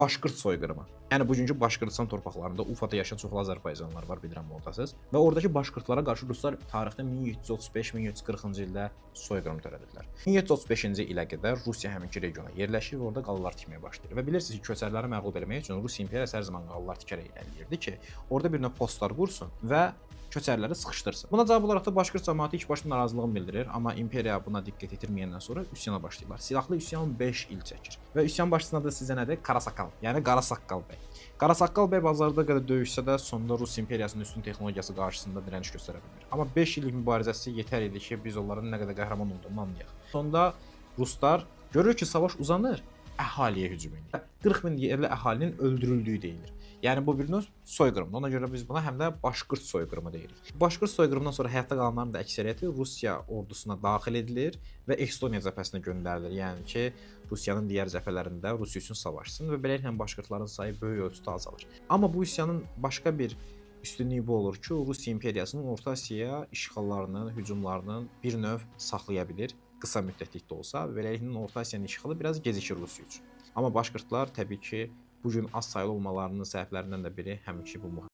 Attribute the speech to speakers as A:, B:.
A: Başqırt soyqırımı. Yəni bugünkü Başqırtıstan torpaqlarında Ufada yaşayan çoxlu Azərbaycanlılar var, bilirəm oradasınız. Və oradakı Başqırtlara qarşı ruslar tarixdə 1735-1740-cı ildə soyqırım törədiblər. 1735-ci ilə qədər Rusiya həminki regiona yerləşir və orada qalalar tikməyə başlayır. Və bilirsiniz ki, köçərləri məğlub etmək üçün Rus imperiyası hər zaman qalalar tikərək irəliləyirdi ki, orada bir növ postlar qursun və köçərləri sıxışdırsın. Buna cavab olaraq da Başqırt cəmiyyəti ilk başta narazılığını bildirir, amma imperiya buna diqqət yetirməyəndən sonra üsyana başlayırlar. Silahlı üsyan 5 il çəkir. Və üsyan başçısının adı sizə nədir? Qarasaqal, yəni Qara Saqqal bəy. Qara Saqqal bəy bazarda qədər döyüşsə də sonda Rus imperiyasının üstün texnologiyası qarşısında dirəniş göstərə bilmir. Amma 5 illik mübarizəsi yetər idi ki, biz onların nə qədər qəhrəman olduğunu anlayaq. Sonda ruslar görür ki, savaş uzanır, əhaliyə hücum edir. 40 min yerli əhalinin öldürüldüyü deyilir. Yəni bu bir növ soyqırımdır. Ona görə biz buna həm də Başqırt soyqırımı deyirik. Başqırt soyqırımından sonra həyatda qalanların da əksəriyyəti Rusiya ordusuna daxil edilir və Estoniya cəbhəsinə göndərilir. Yəni ki, Rusiyanın digər cəbhələrində Rusiya üçün savaşsın və beləliklə Başqırtların sayı böyük ölçüdə azalır. Amma bu üsyanın başqa bir üstünlüyü bu olur ki, Rusiya imperiyasının Orta Asiyaya işğallarının, hücumlarının bir növ saxlaya bilir. Qısa müddətlikdə olsa, beləliklə Orta Asiyanın işğalı biraz gecikir Rusiya üçün. Amma Başqırtlar təbii ki, bu gün az saylı olmalarının səbəblərindən də biri həminki bu